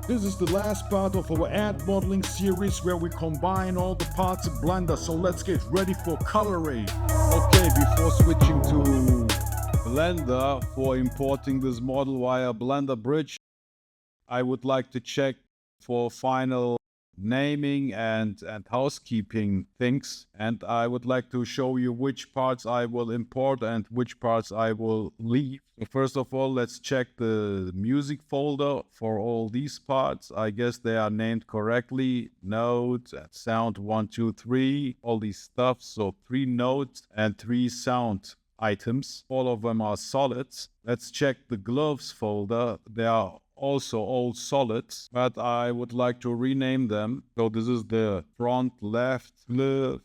This is the last part of our ad modeling series where we combine all the parts of Blender, so let's get ready for coloring. Okay, before switching to Blender for importing this model via Blender Bridge, I would like to check for final naming and housekeeping things, and I would like to show you which parts I will import and which parts I will leave. So first of all, let's check the music folder for all these parts. I guess they are named correctly. Note, sound 1, 2, 3, all these stuff. So 3 notes and 3 sound items. All of them are solids. Let's check the gloves folder. They are also all solids, but I would like to rename them. So this is the front left glove,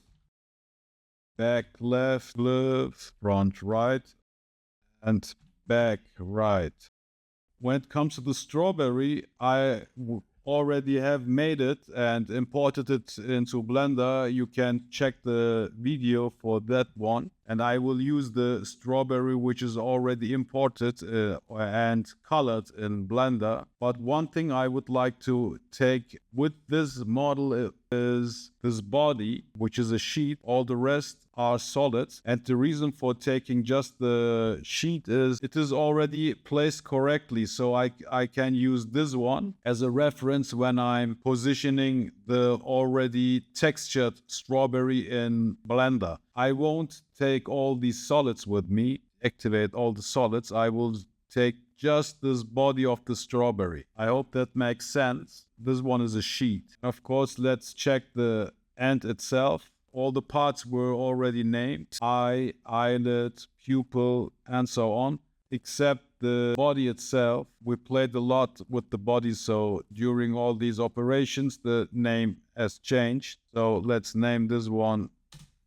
back left glove, front right, and back right. When it comes to the strawberry, I already have made it and imported it into Blender. You can check the video for that one. And I will use the strawberry which is already imported and colored in Blender. But one thing I would like to take with this model is this body, which is a sheet. All the rest are solids. And the reason for taking just the sheet is it is already placed correctly. So I can use this one as a reference when I'm positioning the already textured strawberry in Blender. I won't take all these solids with me, activate all the solids. I will take just this body of the strawberry. I hope that makes sense. This one is a sheet. Of course, let's check the end itself. All the parts were already named. Eye, eyelid, pupil, and so on, except the body itself. We played a lot with the body, so during all these operations, the name has changed. So let's name this one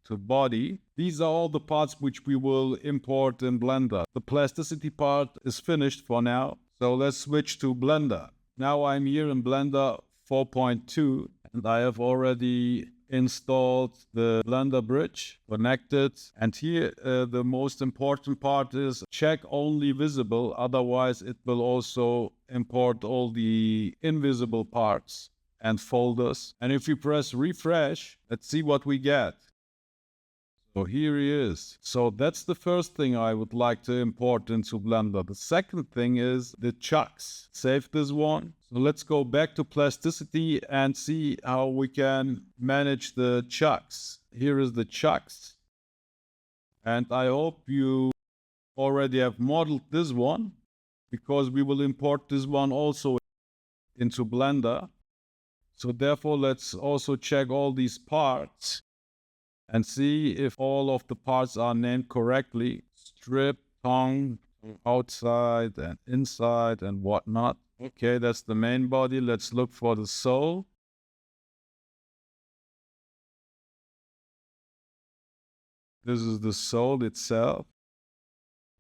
to body. These are all the parts which we will import in Blender. The plasticity part is finished for now. So let's switch to Blender. Now I'm here in Blender 4.2 and I have already installed the Blender bridge, connected. And here the most important part is check only visible. Otherwise it will also import all the invisible parts and folders. And if we press refresh, let's see what we get. So here he is. So that's the first thing I would like to import into Blender. The second thing is the chucks. Save this one. So let's go back to plasticity and see how we can manage the chucks. Here is the chucks. And I hope you already have modeled this one, because we will import this one also into Blender. So therefore, let's also check all these parts and see if all of the parts are named correctly. Strip, tongue, outside and inside and whatnot. Okay, that's the main body. Let's look for the sole. This is the sole itself.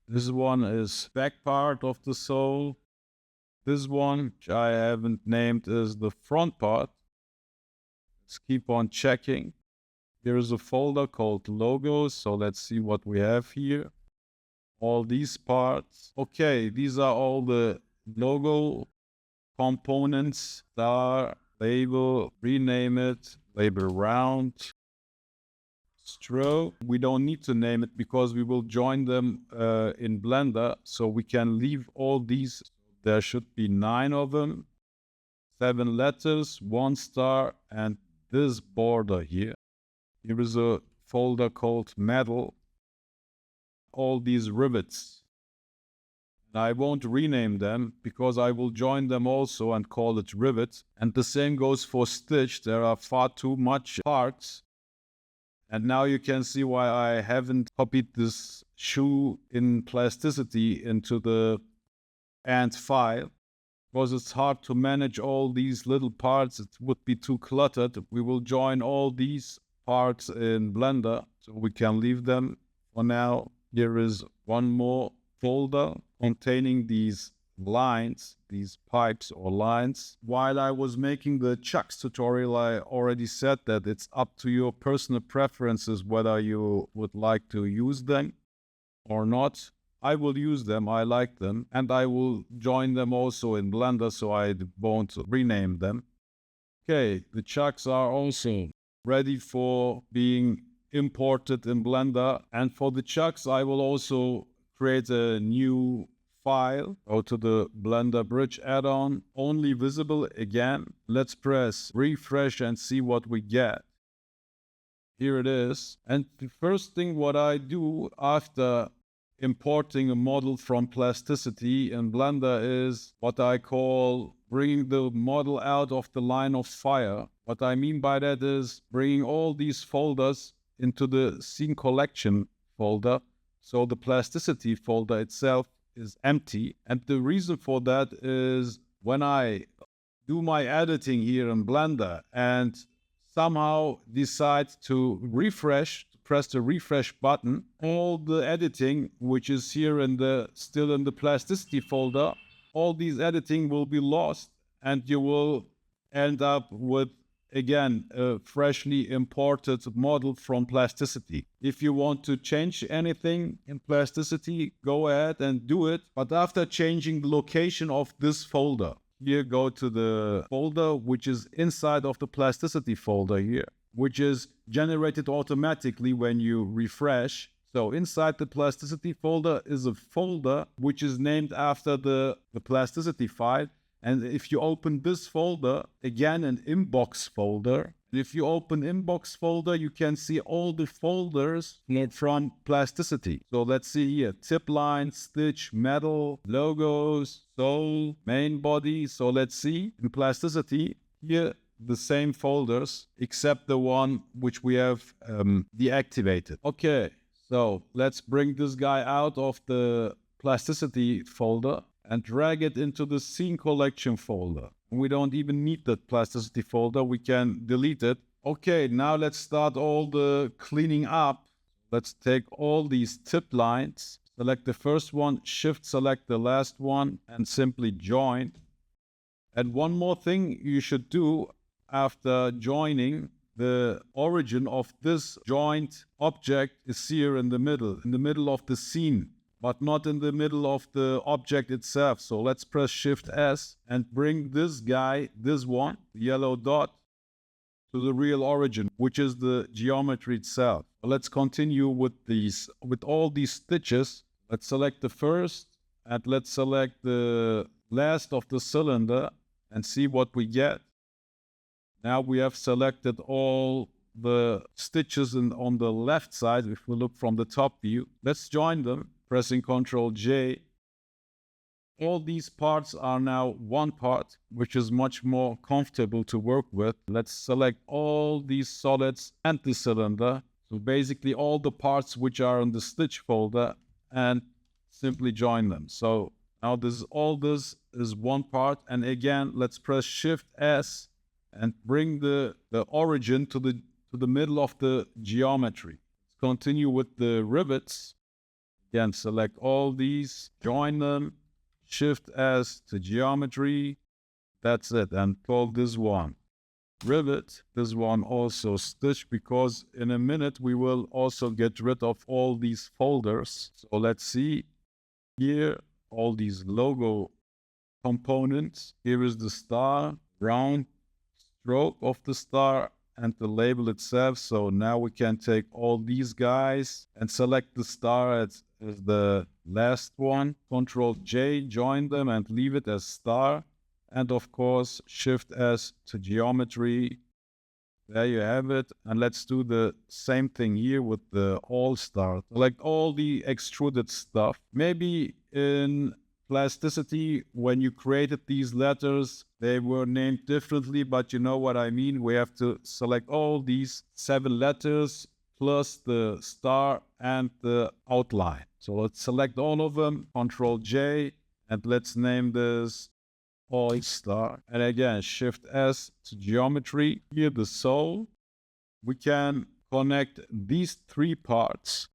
This one is back part of the sole. This one, which I haven't named, is the front part. Let's keep on checking. There is a folder called logos, so let's see what we have here. All these parts. Okay, these are all the logo components. Star, label, rename it, label round, stroke. We don't need to name it because we will join them in Blender, so we can leave all these. There should be 9 of them, 7 letters, 1 star, and this border here. Here is a folder called metal. All these rivets. And I won't rename them because I will join them also and call it rivet. And the same goes for stitch. There are far too much parts. And now you can see why I haven't copied this shoe in plasticity into the end file. Because it's hard to manage all these little parts. It would be too cluttered. We will join all these parts in Blender, so we can leave them for now. Here is one more folder containing these lines, these pipes or lines. While I was making the chucks tutorial, I already said that it's up to your personal preferences whether you would like to use them or not. I will use them, I like them, and I will join them also in Blender so I won't rename them. Okay, the chucks are also ready for being imported in Blender. And for the chucks, I will also create a new file. Go to the Blender Bridge add-on, only visible again. Let's press refresh and see what we get. Here it is. And the first thing what I do after importing a model from Plasticity in Blender is what I call bringing the model out of the line of fire. What I mean by that is bringing all these folders into the scene collection folder. So the Plasticity folder itself is empty. And the reason for that is when I do my editing here in Blender and somehow decide to refresh, press the refresh button, all the editing, which is here in the still in the Plasticity folder, all these editing will be lost, and you will end up with again a freshly imported model from Plasticity. If you want to change anything in Plasticity, go ahead and do it, but after changing the location of this folder. Here, go to the folder which is inside of the Plasticity folder here, which is generated automatically when you refresh. So inside the Plasticity folder is a folder which is named after the Plasticity file. And if you open this folder, again an inbox folder, if you open inbox folder, you can see all the folders from Plasticity. So let's see here, tip line, stitch, metal, logos, soul, main body. So let's see in Plasticity here, the same folders, except the one which we have deactivated. Okay, so let's bring this guy out of the Plasticity folder and drag it into the scene collection folder. We don't even need that Plasticity folder. We can delete it. Okay, now let's start all the cleaning up. Let's take all these tip lines, select the first one, shift select the last one, and simply join. And one more thing you should do after joining, the origin of this joined object is here in the middle of the scene, but not in the middle of the object itself. So let's press Shift S and bring this guy, this one, the yellow dot, to the real origin, which is the geometry itself. Let's continue with all these stitches. Let's select the first and let's select the last of the cylinder and see what we get. Now we have selected all the stitches on the left side. If we look from the top view, let's join them. Pressing Ctrl J. All these parts are now one part, which is much more comfortable to work with. Let's select all these solids and the cylinder. So basically all the parts which are in the stitch folder and simply join them. So now all this is one part. And again, let's press Shift S and bring the origin to the middle of the geometry. Let's continue with the rivets. Again, select all these, join them, Shift S to geometry. That's it. And call this one rivet. This one also stitch, because in a minute we will also get rid of all these folders. So let's see here, all these logo components. Here is the star, round stroke of the star, and the label itself. So now we can take all these guys and select the star as the last one. Ctrl J, join them and leave it as star. And of course, Shift S to geometry. There you have it. And let's do the same thing here with the all star. Select all the extruded stuff. Maybe in Plasticity, when you created these letters, they were named differently, but you know what I mean. We have to select all these 7 letters plus the star and the outline. So let's select all of them, Ctrl J, and let's name this all star. And again, Shift S to geometry. Here the soul. We can connect these 3 parts.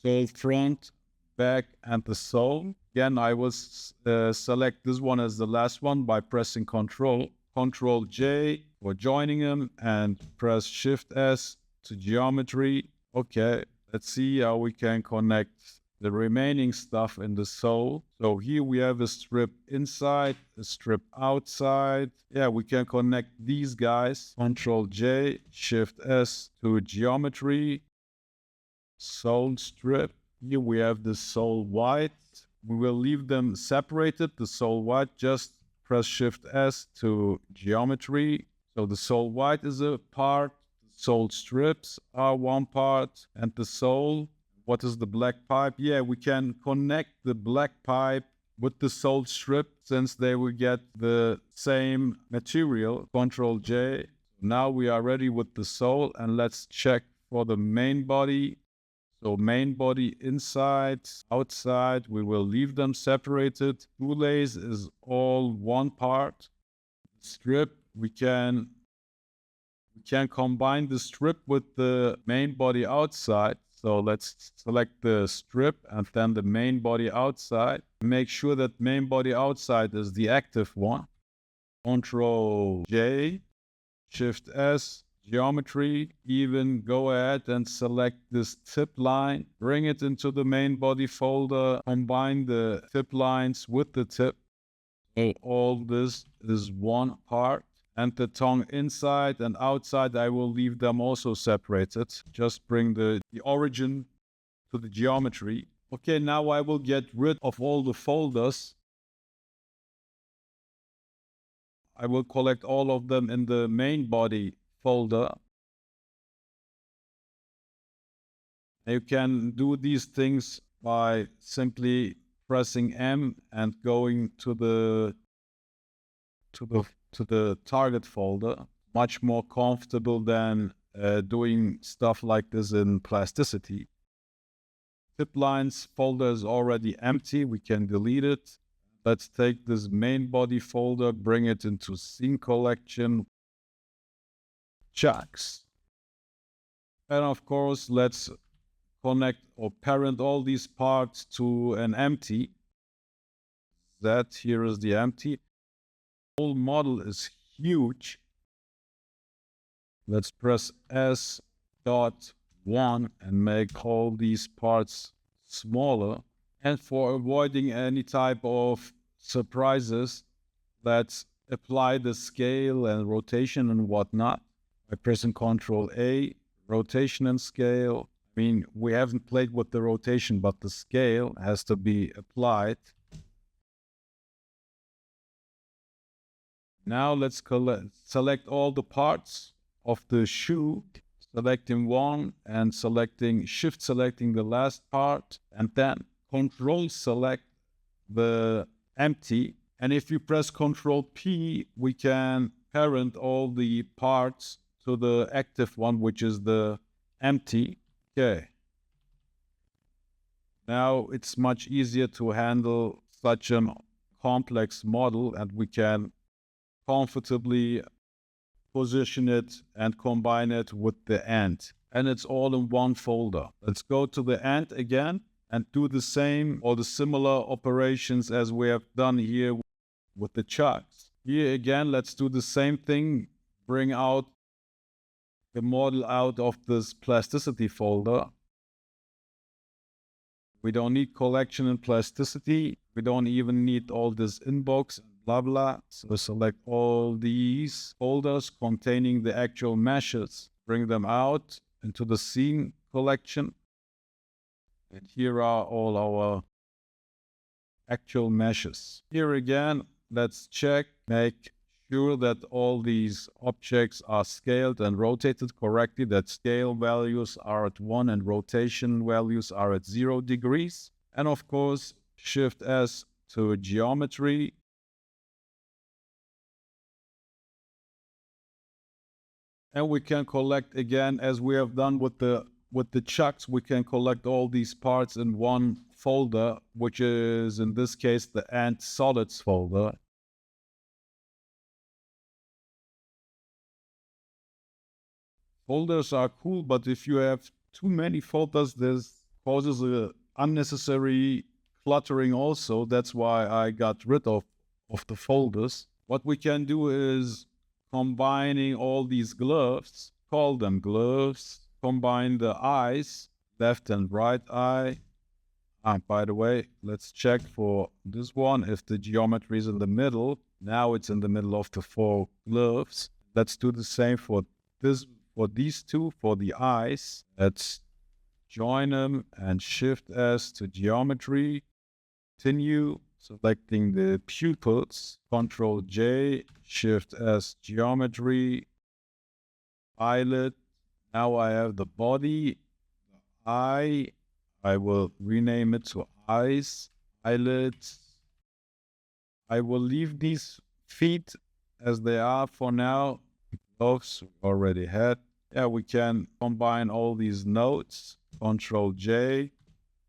So front, back, and the soul. Again, I will select this one as the last one by pressing Ctrl J for joining them and press Shift S to geometry. Okay, let's see how we can connect the remaining stuff in the sole. So here we have a strip inside, a strip outside. Yeah, we can connect these guys. Control J, Shift S to geometry, sole strip. Here we have the sole white. We will leave them separated, the sole white. Just press Shift S to geometry. So the sole white is a part, the sole strips are one part, and the sole. What is the black pipe? Yeah, we can connect the black pipe with the sole strip since they will get the same material. Control J. Now we are ready with the sole, and let's check for the main body. So main body inside, outside, we will leave them separated. Shoelace is all one part. Strip, we can combine the strip with the main body outside. So let's select the strip and then the main body outside. Make sure that main body outside is the active one. Control J, Shift S, geometry, even go ahead and select this tip line, bring it into the main body folder, combine the tip lines with the tip. So all this is one part. And the tongue inside and outside, I will leave them also separated. Just bring the origin to the geometry. Okay, now I will get rid of all the folders. I will collect all of them in the main body folder. You can do these things by simply pressing M and going to the target folder. Much more comfortable than doing stuff like this in Plasticity. Tip lines folder is already empty. We can delete it. Let's take this main body folder, bring it into scene collection, chunks. And of course, let's connect or parent all these parts to an empty. That here is the empty. The whole model is huge. Let's press S.1 and make all these parts smaller. And for avoiding any type of surprises, let's apply the scale and rotation and whatnot by pressing Control A, rotation and scale. I mean, we haven't played with the rotation, but the scale has to be applied. Now let's select all the parts of the shoe, selecting one and shift selecting the last part, and then Control select the empty. And if you press Control P, we can parent all the parts to the active one, which is the empty. Okay. Now it's much easier to handle such a complex model, and we can comfortably position it and combine it with the end. And it's all in one folder. Let's go to the end again and do the same or the similar operations as we have done here with the chucks. Here again, let's do the same thing. Bring out the model out of this Plasticity folder. We don't need collection and Plasticity. We don't even need all this inbox and blah blah. So select all these folders containing the actual meshes. Bring them out into the scene collection. And here are all our actual meshes. Here again, let's check, make sure that all these objects are scaled and rotated correctly, that scale values are at 1 and rotation values are at 0 degrees. And of course, Shift S to geometry. And we can collect again, as we have done with the chucks, we can collect all these parts in one folder, which is in this case the end solids folder. Folders are cool, but if you have too many folders, this causes a unnecessary cluttering also. That's why I got rid of the folders. What we can do is combining all these gloves, call them gloves, combine the eyes, left and right eye, By the way, let's check for this one if the geometry is in the middle. Now it's in the middle of the four gloves. Let's do the same for this, for these two, for the eyes. Let's join them and Shift S to geometry. Continue selecting the pupils. Control J, Shift S, geometry, eyelid. Now I have the body, eye. I will rename it to eyes, eyelids. I will leave these feet as they are for now. Gloves we already had. Yeah, we can combine all these nodes. Control J,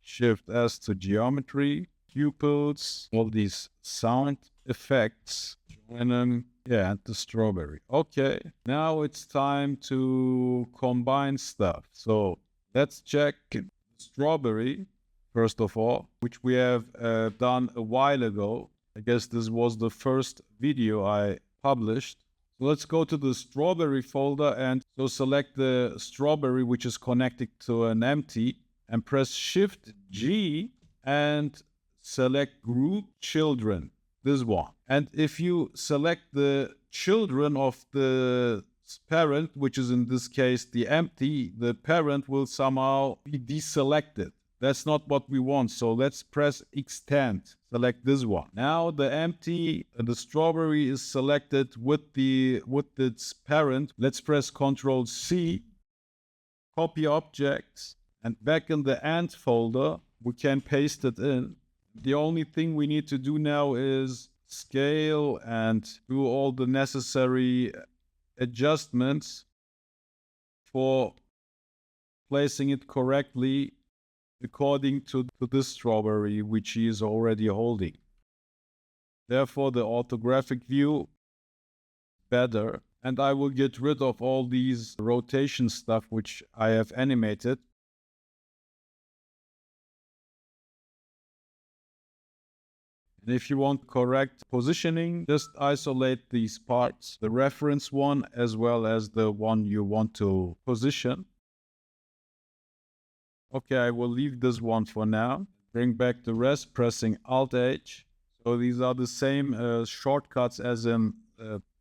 Shift S to geometry, pupils, all these sound effects. Join them. Yeah, and the strawberry. Okay, now it's time to combine stuff. So let's check strawberry, first of all, which we have done a while ago. I guess this was the first video I published. So let's go to the strawberry folder and so select the strawberry, which is connected to an empty, and press Shift G and select Group Children, this one. And if you select the children of the parent, which is in this case the empty, the parent will somehow be deselected. That's not what we want. So let's press Extend. Select this one. Now the empty, the strawberry is selected with its parent. Let's press Ctrl C, copy objects, and back in the AND folder, we can paste it in. The only thing we need to do now is scale and do all the necessary adjustments for placing it correctly according to this strawberry which he is already holding. Therefore, the orthographic view better, and I will get rid of all these rotation stuff which I have animated. And if you want correct positioning, just isolate these parts, the reference one as well as the one you want to position. Okay, I will leave this one for now. Bring back the rest, pressing Alt-H. So these are the same shortcuts as in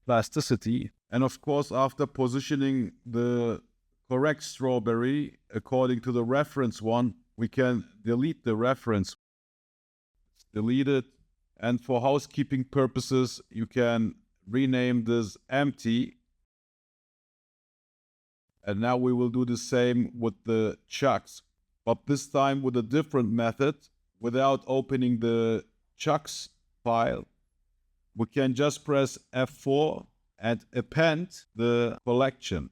Plasticity. And of course, after positioning the correct strawberry according to the reference one, we can delete the reference. Delete it. And for housekeeping purposes, you can rename this empty. And now we will do the same with the chucks, but this time with a different method. Without opening the chucks file, we can just press F4 and append the collection.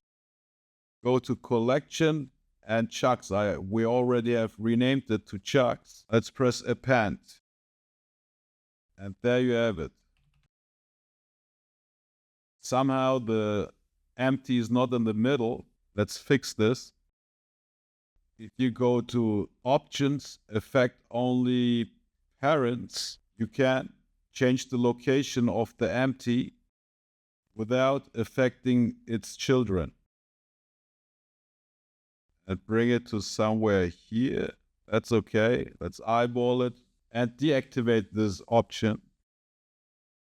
Go to collection and chucks. We already have renamed it to chucks. Let's press append. And there you have it. Somehow the empty is not in the middle. Let's fix this. If you go to options, affect only parents, you can change the location of the empty without affecting its children. And bring it to somewhere here. That's okay. Let's eyeball it and deactivate this option.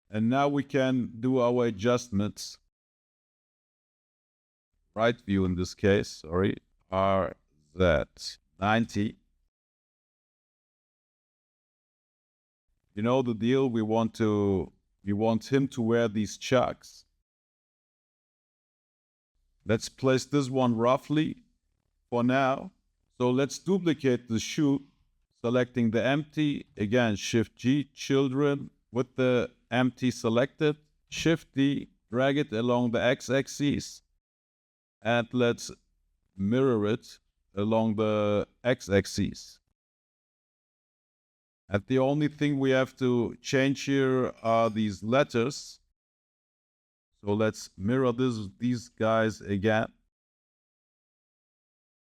And now we can do our adjustments. Right view in this case, sorry, RZ 90. You know the deal, we want him to wear these chucks. Let's place this one roughly for now. So let's duplicate the shoe, selecting the empty, again Shift G, children, with the empty selected, Shift D, drag it along the x-axis, and let's mirror it along the x-axis. And the only thing we have to change here are these letters. So let's mirror these guys again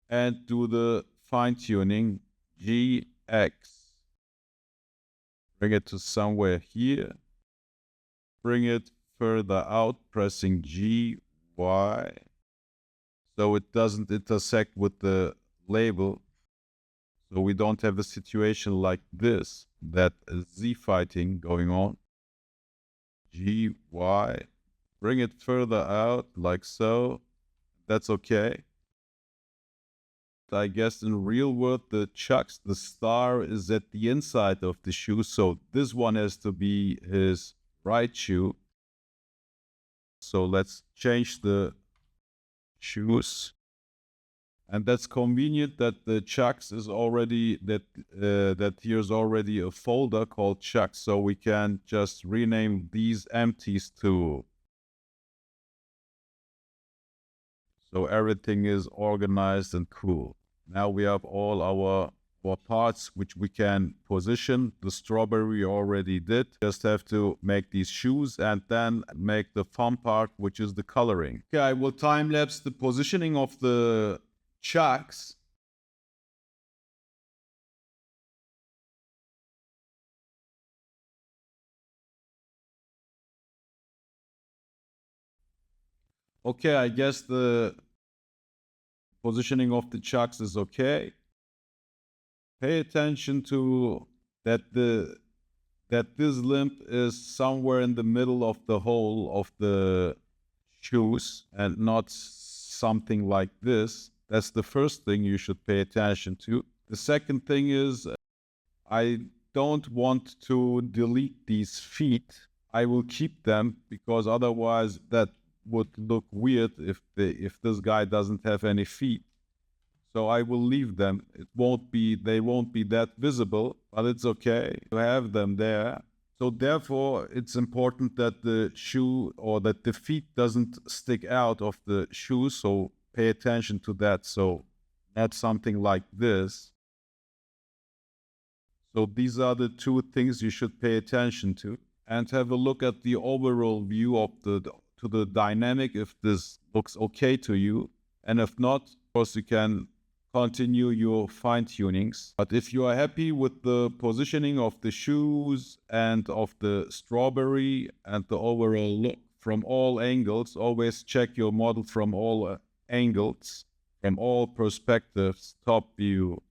and do the fine-tuning GX. Bring it to somewhere here. Bring it further out, pressing GY, so it doesn't intersect with the label. So we don't have a situation like this, that Z fighting going on. G, Y, bring it further out like so. That's okay. I guess in real world, the chucks, the star is at the inside of the shoe. So this one has to be his right shoe. So let's change the shoes. And that's convenient that the chucks is already, that here's already a folder called chucks. So we can just rename these empties to. So everything is organized and cool. Now we have all our parts which we can position. The strawberry already did. Just have to make these shoes and then make the fun part, which is the coloring. Okay, I will time-lapse the positioning of the chucks. Okay, I guess the positioning of the chucks is okay. Pay attention to that this limb is somewhere in the middle of the hole of the shoes and not something like this. That's the first thing you should pay attention to. The second thing is I don't want to delete these feet. I will keep them because otherwise that would look weird if this guy doesn't have any feet. So I will leave them. They won't be that visible, but it's okay to have them there. So therefore, it's important that the shoe or that the feet doesn't stick out of the shoe. So pay attention to that. So add something like this. So these are the two things you should pay attention to, and have a look at the overall view of the dynamic if this looks okay to you. And if not, of course, you can continue your fine tunings. But if you are happy with the positioning of the shoes and of the strawberry and the overall look from all angles, always check your model from all angles, from all perspectives, top view,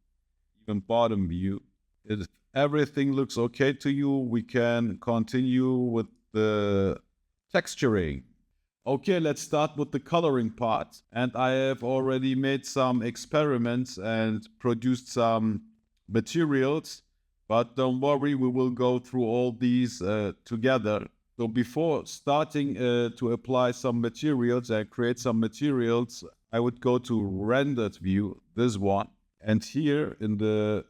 even bottom view. If everything looks okay to you, we can continue with the texturing. Okay, let's start with the coloring part. And I have already made some experiments and produced some materials, but don't worry, we will go through all these together. So before starting to apply some materials and create some materials, I would go to rendered view, this one. And here in the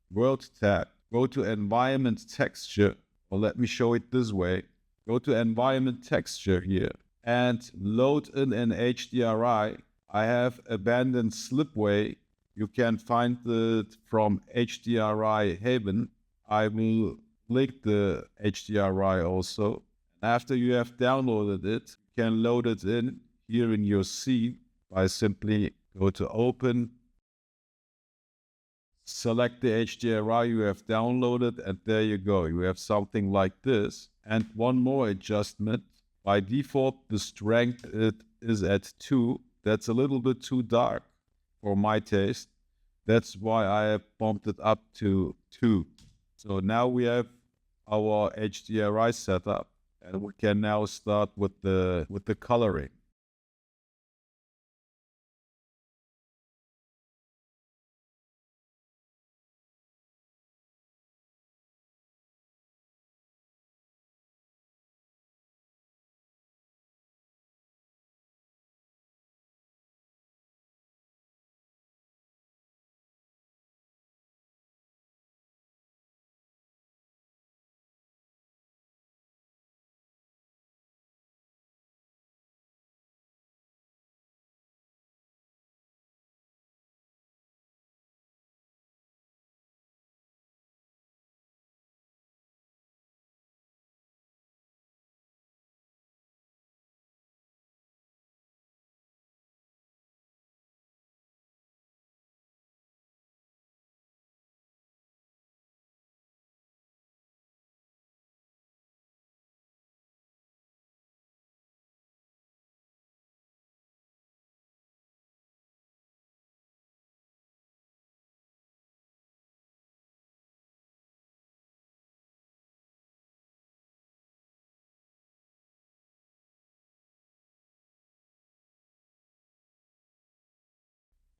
world tab, go to environment texture, or let me show it this way. Go to environment texture here and load in an HDRI. I have abandoned slipway. You can find it from HDRI Haven. I will link the HDRI also. After you have downloaded it, you can load it in here in your scene by simply go to open, select the HDRI you have downloaded, and there you go. You have something like this. And one more adjustment. By default, the strength is at 2. That's a little bit too dark for my taste. That's why I have bumped it up to 2. So now we have our HDRI setup, and we can now start with the coloring.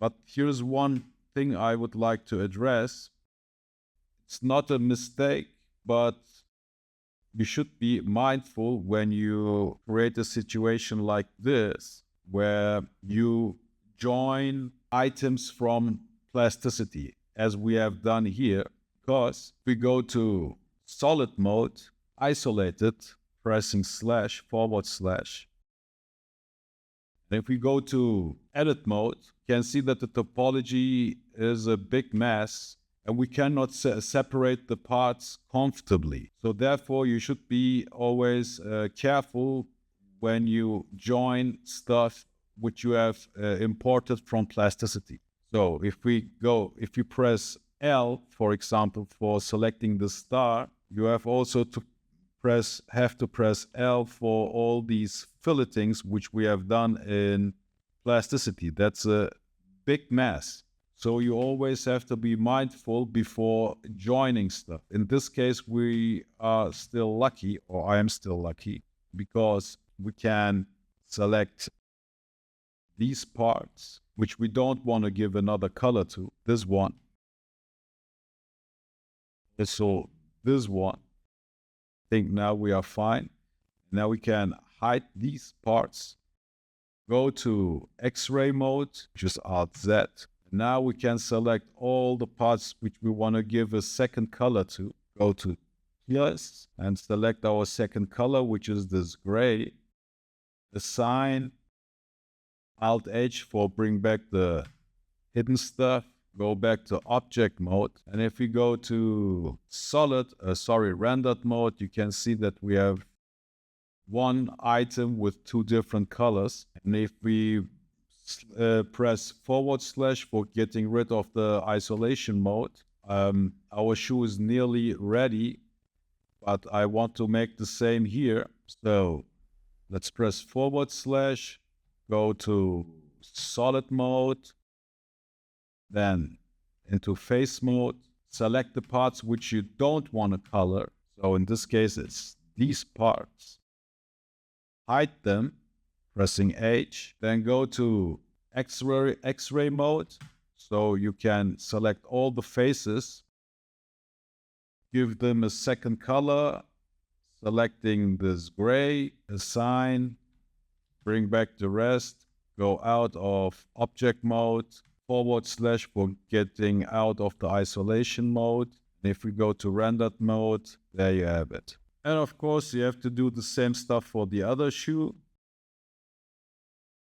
But here's one thing I would like to address. It's not a mistake, but you should be mindful when you create a situation like this, where you join items from plasticity, as we have done here. Because if we go to solid mode, isolate it, pressing slash, forward slash. And if we go to edit mode, you can see that the topology is a big mess and we cannot separate the parts comfortably. So therefore, you should be always careful when you join stuff which you have imported from plasticity. So if you press L, for example, for selecting the star, you have also to press L for all these filletings which we have done in plasticity. That's a big mess. So you always have to be mindful before joining stuff. In this case, we are still lucky, or I am still lucky, because we can select these parts, which we don't want to give another color to. This one. So this one. I think now we are fine. Now we can hide these parts. Go to X-ray mode, which is Alt Z. Now we can select all the parts which we want to give a second color to. Go to Plus and select our second color, which is this gray. Assign, Alt H for bring back the hidden stuff. Go back to object mode. And if we go to rendered mode, you can see that we have one item with two different colors. And if we press forward slash for getting rid of the isolation mode, our shoe is nearly ready, but I want to make the same here. So let's press forward slash, go to solid mode, then into face mode, select the parts which you don't want to color. So in this case, it's these parts. Hide them, pressing H, then go to X-ray mode, so you can select all the faces, give them a second color, selecting this gray, assign, bring back the rest, go out of object mode, forward slash for getting out of the isolation mode. And if we go to rendered mode, there you have it. And of course, you have to do the same stuff for the other shoe.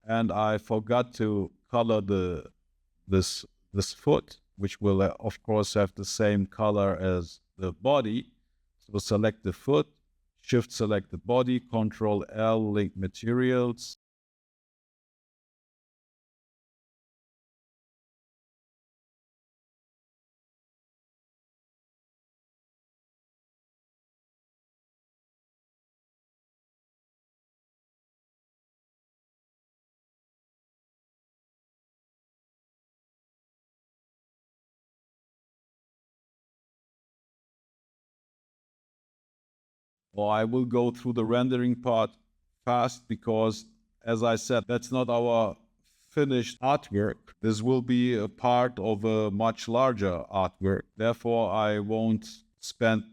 And I forgot to color this foot, which will of course have the same color as the body. So select the foot, Shift select the body, Control L, link materials. Well, I will go through the rendering part fast because, as I said, that's not our finished artwork. This will be a part of a much larger artwork. Therefore, I won't spend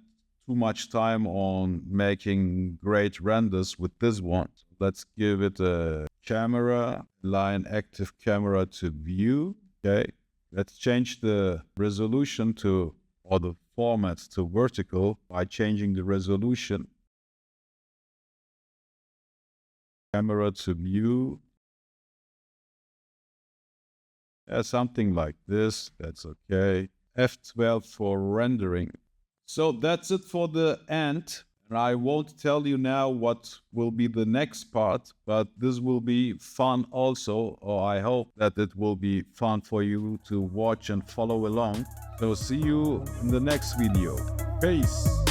too much time on making great renders with this one. Let's give it a camera, line active camera to view. Okay, let's change the resolution to, or the format to vertical by changing the resolution. Camera to view. Yeah, something like this. That's okay. F12 for rendering. So that's it for the end. And I won't tell you now what will be the next part, but this will be fun also, or I hope that it will be fun for you to watch and follow along. So see you in the next video. Peace.